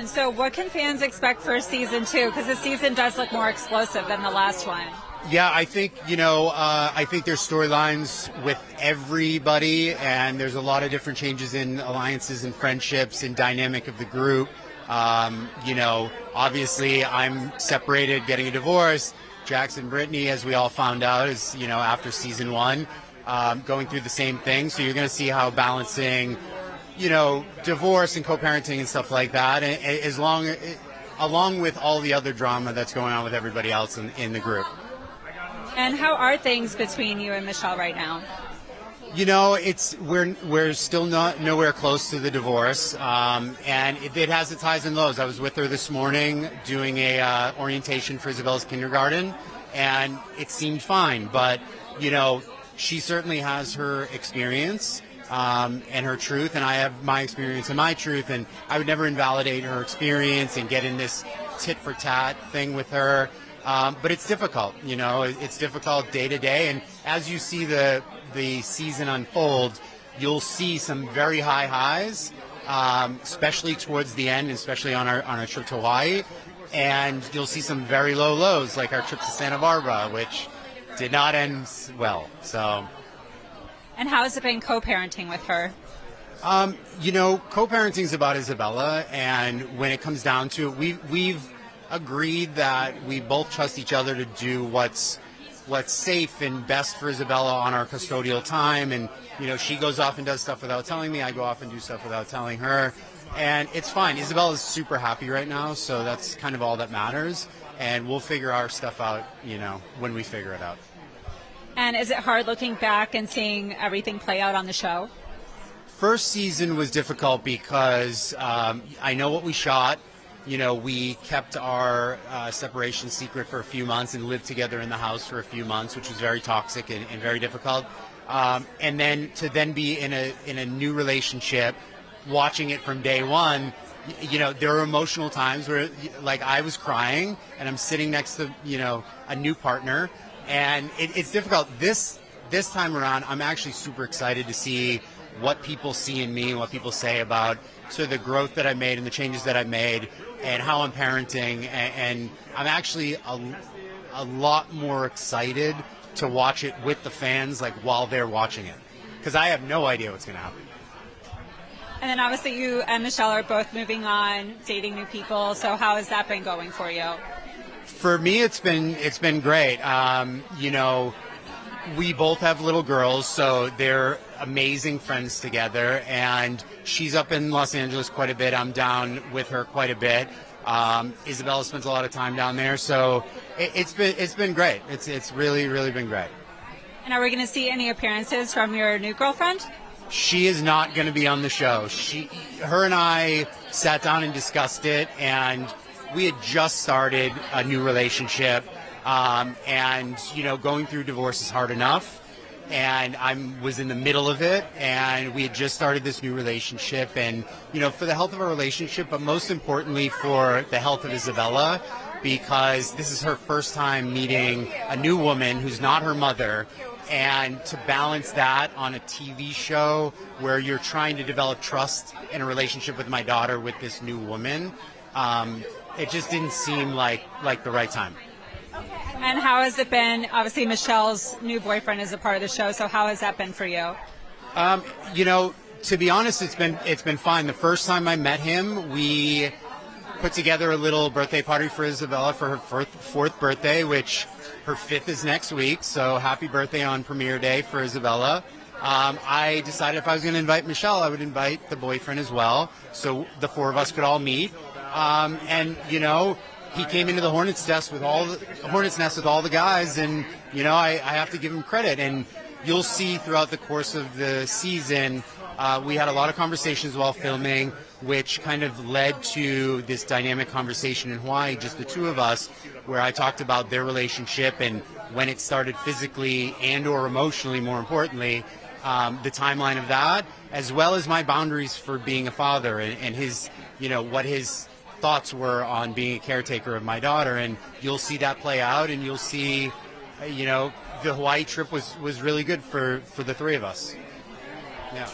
And so what can fans expect for season 2? Because the season does look more explosive than the last one. Yeah, I think, I think there's storylines with everybody, and there's a lot of different changes in alliances and friendships and dynamic of the group. Obviously I'm separated, getting a divorce. Jackson, Brittany, as we all found out, is, after season 1, going through the same thing. So you're going to see how balancing, divorce and co-parenting and stuff like that, along with all the other drama that's going on with everybody else in the group. And how are things between you and Michelle right now? We're still nowhere close to the divorce, and it has its highs and lows. I was with her this morning doing a orientation for Isabella's kindergarten, and it seemed fine. But she certainly has her experience and her truth, and I have my experience and my truth, and I would never invalidate her experience and get in this tit for tat thing with her. But it's difficult, it's difficult day to day. And as you see the season unfold, you'll see some very high highs, especially towards the end, especially on our trip to Hawaii. And you'll see some very low lows, like our trip to Santa Barbara, which did not end well. So. And how has it been co-parenting with her? Co-parenting is about Isabella, and when it comes down to it, we've agreed that we both trust each other to do what's safe and best for Isabella on our custodial time. And she goes off and does stuff without telling me. I go off and do stuff without telling her, and it's fine. Isabella's super happy right now, so that's kind of all that matters. And we'll figure our stuff out, when we figure it out. And is it hard looking back and seeing everything play out on the show? First season was difficult because I know what we shot. We kept our separation secret for a few months and lived together in the house for a few months, which was very toxic and very difficult. And then to be in a new relationship, watching it from day one, there were emotional times where, like, I was crying and I'm sitting next to, a new partner, and it's difficult. This time around, I'm actually super excited to see what people see in me and what people say about sort of the growth that I made and the changes that I made and how I'm parenting. And I'm actually a lot more excited to watch it with the fans, like, while they're watching it, because I have no idea what's going to happen. And then obviously you and Michelle are both moving on, dating new people. So how has that been going for you? For me, it's been great. We both have little girls, so they're amazing friends together. And she's up in Los Angeles quite a bit. I'm down with her quite a bit. Isabella spends a lot of time down there, so it's been great. It's really, really been great. And are we going to see any appearances from your new girlfriend? She is not going to be on the show. Her and I sat down and discussed it, and we had just started a new relationship. And going through divorce is hard enough, and I was in the middle of it, and we had just started this new relationship, and for the health of our relationship, but most importantly for the health of Isabella, because this is her first time meeting a new woman who's not her mother, and to balance that on a TV show where you're trying to develop trust in a relationship with my daughter with this new woman, it just didn't seem like the right time. And how has it been? Obviously, Michelle's new boyfriend is a part of the show, so how has that been for you? To be honest, it's been fine. The first time I met him, we put together a little birthday party for Isabella for her fourth birthday, which her fifth is next week. So happy birthday on premiere day for Isabella. I decided if I was going to invite Michelle, I would invite the boyfriend as well, so the four of us could all meet. He came into the Hornets' nest with all the guys, and I have to give him credit. And you'll see throughout the course of the season, we had a lot of conversations while filming, which kind of led to this dynamic conversation in Hawaii, just the two of us, where I talked about their relationship and when it started physically and or emotionally, more importantly, the timeline of that, as well as my boundaries for being a father and his, what his thoughts were on being a caretaker of my daughter. And you'll see that play out, and you'll see, the Hawaii trip was really good for the three of us. Yeah.